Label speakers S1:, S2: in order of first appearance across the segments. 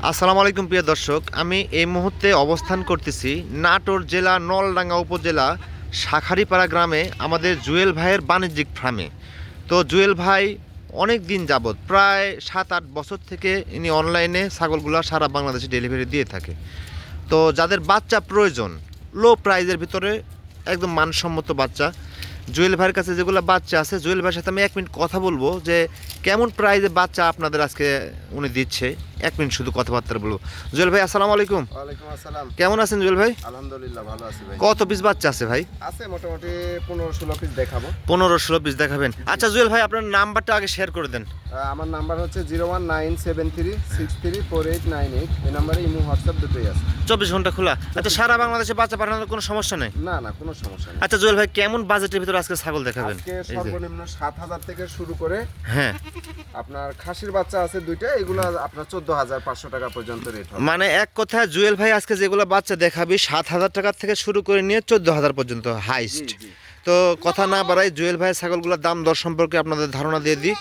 S1: আসসালামু আলাইকুম প্রিয় দর্শক, আমি এই মুহূর্তে অবস্থান করতেছি নাটোর জেলা নলডাঙ্গা উপজেলা শাখারিপাড়া গ্রামে আমাদের জুয়েল ভাইয়ের বাণিজ্যিক ফার্মে। তো জুয়েল ভাই অনেক দিন যাবৎ প্রায় 7-8 বছর থেকে ইনি অনলাইনে ছাগলগুলো সারা বাংলাদেশে ডেলিভারি দিয়ে থাকে। তো যাদের বাচ্চা প্রয়োজন লো প্রাইজের ভিতরে একদম মানসম্মত বাচ্চা, জুয়েল ভাইয়ের কাছে যেগুলো বাচ্চা আছে, জুয়েল ভাইয়ের সাথে আমি 1 মিনিট কথা বলবো যে কেমন প্রাইজে বাচ্চা আপনাদের আজকে উনি দিচ্ছে। 1 মিনিট শুধু কথাবার্তা বলবো। জুয়েল ভাই আসসালামু আলাইকুম।
S2: ওয়ালাইকুম আসসালাম।
S1: কেমন আছেন জুয়েল ভাই?
S2: আলহামদুলিল্লাহ ভালো আছি ভাই।
S1: কত পিস বাচ্চা আছে ভাই?
S2: আছে মোটামুটি 15-16 পিস দেখাবো।
S1: 15-16 পিস দেখাবেন। আচ্ছা জুয়েল ভাই, আপনার নাম্বারটা আগে শেয়ার করে দেন।
S2: আমার নাম্বার হচ্ছে 01973634898। এই নাম্বারে ইমো হোয়াটসঅ্যাপ দুটোই আছে।
S1: 24 ঘন্টা খোলা। আচ্ছা সারা বাংলাদেশে বাচ্চা পাঠানোর কোনো সমস্যা নেই?
S2: না না, কোনো সমস্যা নেই।
S1: আচ্ছা জুয়েল ভাই, কেমন বাজেটের ভিতরে আজকে ছাগল দেখাবেন?
S2: আজকে সর্বনিম্ন 7000 থেকে শুরু করে
S1: হ্যাঁ,
S2: আপনার খাসির বাচ্চা আছে দুইটা, এগুলো আপনার 14500 টাকা পর্যন্ত রেট হবে।
S1: মানে এক কথা জুয়েল ভাই আজকে যেগুলো বাচ্চা দেখাবি 7000 টাকা থেকে শুরু করে নিয়ে 14000 পর্যন্ত হাইস্ট।
S2: জি।
S1: তো কথা না বাড়াই জুয়েল ভাইয়ের ছাগলগুলোর দাম দর সম্পর্কে আপনাদের ধারণা দিয়ে দিই।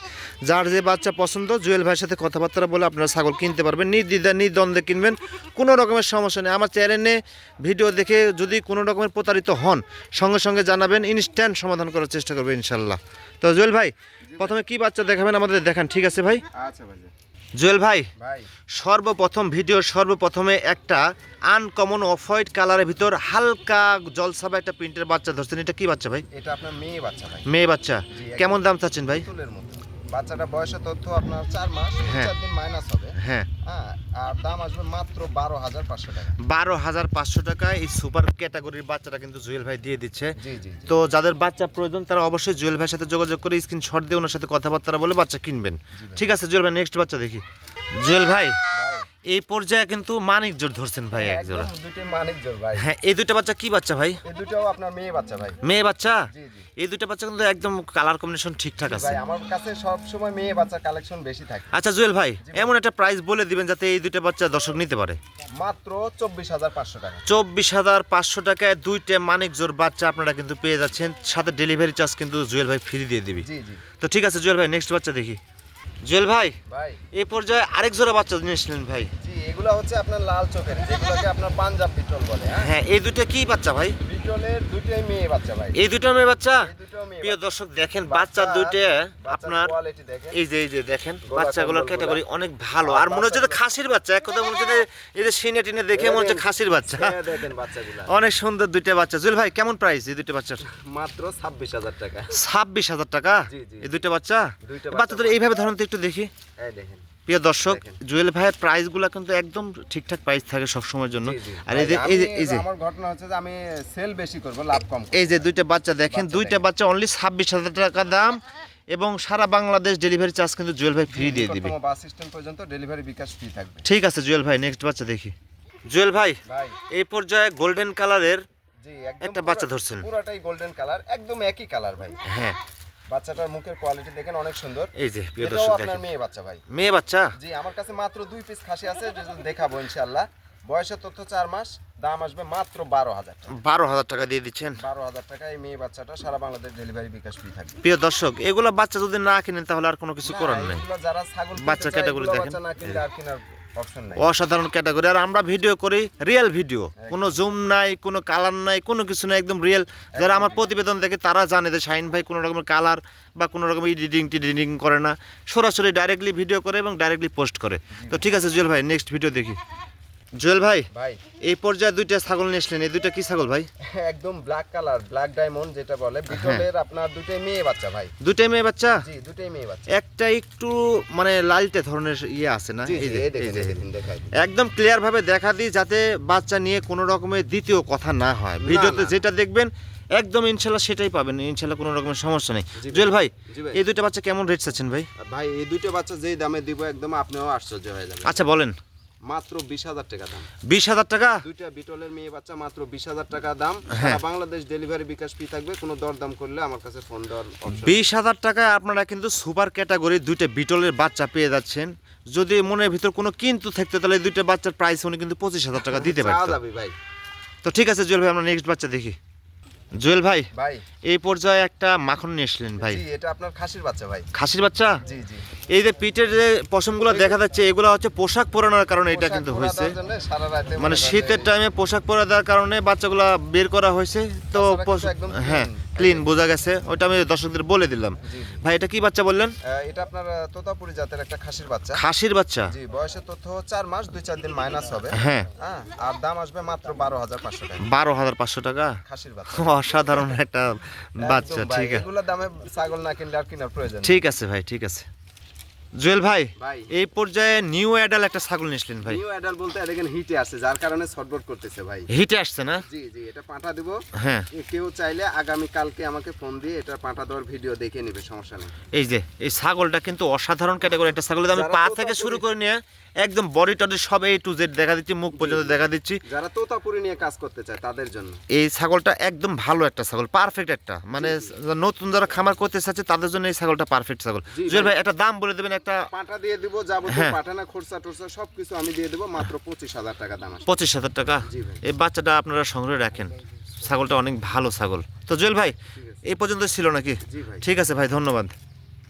S1: যার যে বাচ্চা পছন্দ জুয়েল ভাইয়ের সাথে কথাবার্তা বলে আপনারা ছাগল কিনতে পারবেন, নির্দ্বিধা নির্দ্বন্দ্বে কিনবেন, কোনো রকমের সমস্যা নেই। আমার চ্যানেলে ভিডিও দেখে যদি কোনো রকমের প্রতারিত হন সঙ্গে সঙ্গে জানাবেন, ইনস্ট্যান্ট সমাধান করার চেষ্টা করবেন ইনশাল্লাহ। তো জুয়েল ভাই প্রথমে কি বাচ্চা দেখাবেন আমাদের দেখান, ঠিক আছে ভাই?
S2: আচ্ছা ভাই।
S1: জুয়েল ভাই
S2: ভাই
S1: সর্বপ্রথমে একটা আনকমন অফ হোয়াইট কালারের ভিতর হালকা জলসাবা একটা প্রিন্টের বাচ্চা ধরছেন। এটা কি বাচ্চা ভাই?
S2: এটা আপনার মেয়ে বাচ্চা ভাই।
S1: মেয়ে বাচ্চা।
S2: জি,
S1: কেমন দাম চাচ্ছেন ভাই?
S2: তুলের মতো বাচ্চাটা বয়সের তথ্য আপনার 4 মাস,
S1: হ্যাঁ।
S2: 4 দিন মাইনাস হবে।
S1: হ্যাঁ,
S2: হ্যাঁ, আর দাম আসবে মাত্র 12500 টাকা।
S1: 12500 টাকায় এই সুপার ক্যাটাগরির বাচ্চাটা কিন্তু জুয়েল ভাই দিয়ে দিচ্ছে।
S2: জি জি।
S1: তো যাদের বাচ্চা প্রয়োজন তারা অবশ্যই জুয়েল ভাইয়ের সাথে যোগাযোগ করে স্ক্রিনশট দিয়ে ওনার সাথে কথাবার্তা বলে বাচ্চা কিনবেন। ঠিক আছে জুয়েল ভাই, নেক্সট বাচ্চা দেখি। জুয়েল ভাই এই পর্যায়ে কিন্তু মানিক জোর ধরছেন ভাই এক জোড়া।
S2: দুটো মানিক জোর ভাই।
S1: হ্যাঁ, এই দুইটা বাচ্চা কি বাচ্চা ভাই?
S2: এই দুটোও আপনার মেয়ে বাচ্চা ভাই।
S1: মেয়ে বাচ্চা।
S2: জি জি।
S1: এই দুইটা বাচ্চা কিন্তু একদম কালার কম্বিনেশন ঠিকঠাক আছে
S2: ভাই আমার কাছে সব সময় মেয়ে বাচ্চার কালেকশন বেশি থাকে।
S1: আচ্ছা জুয়েল ভাই, এমন একটা প্রাইস বলে দিবেন যাতে এই দুইটা বাচ্চা দর্শক নিতে পারে।
S2: মাত্র 24500 টাকা।
S1: 24500 টাকায় দুইটা মানিক জোর বাচ্চা আপনারা কিন্তু পেয়ে যাচ্ছেন, সাথে ডেলিভারি চার্জ কিন্তু জুয়েল ভাই ফ্রি দিয়ে দিবি।
S2: জি জি।
S1: তো ঠিক আছে জুয়েল ভাই, নেক্সট বাচ্চা দেখি। জুয়েল ভাই
S2: ভাই
S1: এই পর্যায়ে আরেক জোড়া বাচ্চা নিয়েছিলেন ভাই।
S2: জি, এগুলো হচ্ছে আপনার লাল চোখের, যেগুলোকে আপনার পাঞ্জাব বিটল বলে।
S1: হ্যাঁ, এই দুইটা কি বাচ্চা ভাই?
S2: বিটলের দুটোই মেয়ে বাচ্চা ভাই।
S1: এই দুটো মেয়ে বাচ্চা।
S2: এই দুটো মেয়ে
S1: প্রিয়
S2: বাচ্চা।
S1: দর্শক দেখেন বাচ্চা দুইটা আপনার
S2: কোয়ালিটি দেখেন।
S1: এই যে দেখেন
S2: গোলা
S1: বাচ্চাগুলোর
S2: কম্বলগুলা।
S1: ক্যাটাগরি অনেক ভালো, আর মনে হচ্ছে যে খাসির বাচ্চা। এক কথা মনে হচ্ছে যে এই যে সিনে টিনে দেখে মনে হচ্ছে খাসির বাচ্চা।
S2: এই দেখেন বাচ্চাগুলো।
S1: অনেক সুন্দর দুইটা বাচ্চা। জুয়েল ভাই কেমন প্রাইস এই দুইটা বাচ্চার?
S2: মাত্র 26000 টাকা।
S1: 26000 টাকা
S2: জি, জি।
S1: এই দুইটা বাচ্চা।
S2: দুইটা
S1: বাচ্চাদের এইভাবে ধরুন তো একটু দেখি।
S2: এই দেখেন।
S1: প্রিয় দর্শক
S2: দেখেন।
S1: জুয়েল ভাইয়ের প্রাইসগুলো কিন্তু একদম ঠিকঠাক প্রাইস থাকে সব সময়ের জন্য।
S2: জি, জি।
S1: আর
S2: ভাই,
S1: এই যে
S2: আমার ঘটনা হচ্ছে যে আমি সেল বেশি করব, লাভ কম করব।
S1: এই যে দুইটা বাচ্চা দেখেন, দুইটা বাচ্চা অনলি 26000 টাকা দাম, এবং সারা বাংলাদেশ ডেলিভারি চার্জ কিন্তু জুয়েল ভাই ফ্রি দিয়ে দিবে।
S2: নিকটতম বাস স্ট্যান্ড পর্যন্ত ডেলিভারি বিকাশ ফ্রি থাকবে।
S1: ঠিক আছে জুয়েল ভাই, নেক্সট বাচ্চা দেখি। জুয়েল ভাই
S2: ভাই
S1: এই পর্যায়ে গোল্ডেন কালারের
S2: জি, একদম
S1: একটা বাচ্চা ধরছেন।
S2: পুরাটাই গোল্ডেন কালার, একদম একই কালার ভাই।
S1: হ্যাঁ,
S2: বাচ্চাটার মুখের কোয়ালিটি দেখেন অনেক সুন্দর।
S1: এই যে প্রিয়
S2: এটাও
S1: দর্শক
S2: আপনার
S1: দেখেন
S2: মেয়ে বাচ্চা ভাই।
S1: মেয়ে বাচ্চা।
S2: জি, আমার কাছে মাত্র 2 পিস খাসি আছে, যেটা দেখাবো ইনশাআল্লাহ। বয়সের তথ্য 4 মাস, দাম আসবে মাত্র 12000 টাকা।
S1: 12000 টাকা দিয়ে দিচ্ছেন।
S2: 12000 টাকা এই মেয়ে বাচ্চাটা সারা বাংলাদেশ ডেলিভারি বিকাশ ফ্রি থাকবে।
S1: প্রিয় দর্শক এগুলো বাচ্চা যদি না কিনেন তাহলে আর কোনো কিছু করার নেই।
S2: এগুলো যারা ছাগল
S1: বাচ্চা category দেখেন।
S2: বাচ্চা না কিনলে আর কেনার অপশন নাই।
S1: অসাধারণ ক্যাটাগরি। আর আমরা ভিডিও করি রিয়েল ভিডিও, কোনো জুম নাই, কোনো কালার নাই, কোনো কিছু নাই, একদম রিয়েল। যারা আমার প্রতিবেদন দেখে তারা জানে যে শাহিন ভাই কোনো রকমের কালার বা কোনো রকম এডিটিং করে না, সরাসরি ডাইরেক্টলি ভিডিও করে এবং ডাইরেক্টলি পোস্ট করে। তো ঠিক আছে জুয়েল ভাই, নেক্সট ভিডিও দেখি। জুয়েল ভাই
S2: ভাই
S1: এই পর্যায়ে দুইটা ছাগল নিয়ে আসলেন, এই দুইটা কি ছাগল ভাই?
S2: একদম ব্ল্যাক কালার, ব্ল্যাক ডায়মন্ড যেটা বলে, বিটলের আপনার দুটোই মেয়ে বাচ্চা ভাই।
S1: দুইটাই মেয়ে বাচ্চা।
S2: জি, দুটোই মেয়ে বাচ্চা।
S1: একটা একটু মানে লালটে ধরনের ইয়ে আছে না?
S2: জি,
S1: এই
S2: জি,
S1: যে
S2: এই দেখেন, এই দেখেন, দেখাই দিই।
S1: একদম ক্লিয়ার ভাবে দেখা দিই যাতে বাচ্চা নিয়ে কোনো রকমের দ্বিতীয় কথা না হয়। ভিডিওতে
S2: না।
S1: যেটা দেখবেন একদম ইনশাল্লাহ সেটাই পাবেন, ইনশাল্লাহ কোনো রকমের সমস্যা নেই।
S2: জি ভাই।
S1: জুয়েল ভাই
S2: জি ভাই।
S1: এই দুইটা বাচ্চা কেমন রেট চাচ্ছেন ভাই?
S2: ভাই এই দুটো বাচ্চা যেই দামে দিব একদম আপনিও আশ্চর্য হয়ে যাবেন।
S1: আচ্ছা বলেন।
S2: মাত্র 20000 টাকা দাম।
S1: 20000 টাকা।
S2: দুইটা বিটলের মেয়ে বাচ্চা মাত্র 20000 টাকা দাম।
S1: হ্যাঁ।
S2: সারা বাংলাদেশ ডেলিভারি বিকাশ ফ্রি থাকবে, কোনো দরদাম করলে আমার কাছে ফোন দেওয়ার অপশন।
S1: 20000 টাকায় আপনারা কিন্তু সুপার ক্যাটাগরির দুইটা বিটলের বাচ্চা পেয়ে যাচ্ছেন। যদি মনের ভিতর কোনো কিন্তু থাকতো তাহলে এই দুইটা বাচ্চার প্রাইস উনি কিন্তু 25000 টাকা দিতে
S2: চাওয়া
S1: পারতো।
S2: যাবে ভাই।
S1: তো ঠিক আছে জুয়েল ভাই, আমরা নেক্সট বাচ্চা দেখি। জুয়েল ভাই
S2: ভাই
S1: এই পর্যায়ে একটা মাখন নিয়ে এসলেন ভাই,
S2: জি এটা আপনার খাসির বাচ্চা ভাই।
S1: খাসির বাচ্চা।
S2: জি জি
S1: এই যে পিঠের যে পশমগুলো দেখা যাচ্ছে এগুলো হচ্ছে পোশাক পরানোর কারণে এটা কিন্তু
S2: পোশাক
S1: হয়েছে,
S2: পরা দেওয়ার জন্য সারা রাতে
S1: মানে
S2: মনে করেন
S1: শীতের
S2: এই-
S1: টাইমে পোশাক পরা দেওয়ার কারণে বাচ্চাগুলো বের করা হয়েছে। তো
S2: তাছাড়া কিন্তু একদম
S1: হ্যাঁ
S2: clean।
S1: ক্লিন বোঝা গেছে, ওইটা আমি দর্শকদের বলে দিলাম।
S2: জি, জি।
S1: ভাই এটা কি বাচ্চা বললেন?
S2: এটা আপনার তোতাপুরি জাতের একটা খাসির বাচ্চা।
S1: খাসির বাচ্চা।
S2: জি বয়সের তথ্য 4 মাস 2-4 দিন মাইনাস হবে।
S1: হ্যাঁ
S2: হ্যাঁ আর দাম আসবে মাত্র 12,500 টাকা
S1: 12,500 টাকা।
S2: খাসির বাচ্চা।
S1: অসাধারণ একটা বাচ্চা।
S2: একদম ভাই,
S1: ঠিক আছে,
S2: এগুলো দামে ছাগল না কিনলে আর কেনার প্রয়োজন নেই।
S1: ঠিক আছে ভাই, ঠিক আছে। জুয়েল ভাই
S2: ভাই
S1: এই পর্যায়ে নিউ অ্যাডাল একটা ছাগল নিয়েছিলেন ভাই,
S2: নিউ অ্যাডাল বলতে দেখেন হিটে আসছে যার কারণে শর্টবোর্ড করতেছে ভাই।
S1: হিটে আসছে না?
S2: জি জি এটা পাঁঠা দিব।
S1: হ্যাঁ
S2: কেউ চাইলে আগামী কালকে আমাকে ফোন দিয়ে এটা পাঁঠা দেওয়ার ভিডিও দেখে নেবে, সমস্যা নেই।
S1: এই যে এই ছাগলটা কিন্তু অসাধারণ ক্যাটাগরি একটা ছাগল, আমি
S2: যারা
S1: পা
S2: তোতাপুরি-
S1: থেকে শুরু করে নিয়ে একদম বডি টডি সব A to Z দেখা দিচ্ছি, মুখ পর্যন্ত দেখা দিচ্ছি।
S2: যারা তোতাপুরি নিয়ে কাজ করতে চায় তাদের জন্য।
S1: এই ছাগলটা একদম ভালো একটা ছাগল, পারফেক্ট একটা, মানে নতুন যারা খামার করতে চাচ্ছে তাদের জন্য এই ছাগলটা পারফেক্ট ছাগল।
S2: জি
S1: জুয়েল
S2: ভাই।
S1: ভাই একটা দাম বলে দেবেন, একটা
S2: পাঁঠা দিয়ে দিব, যাবতীয়
S1: হ্যাঁ।
S2: পাঠানা খরচা টরচা সবকিছু আমি দিয়ে দেবো মাত্র 25,000 টাকা দাম আসবে।
S1: 25,000 টাকা।
S2: জি ভাই।
S1: এই বাচ্চাটা আপনারা সংগ্রহ রাখেন, ছাগলটা অনেক ভালো ছাগল। তো জুয়েল ভাই
S2: ঠিক আছে।
S1: এই পর্যন্ত ছিল নাকি?
S2: জি ভাই।
S1: ঠিক আছে ভাই, ধন্যবাদ।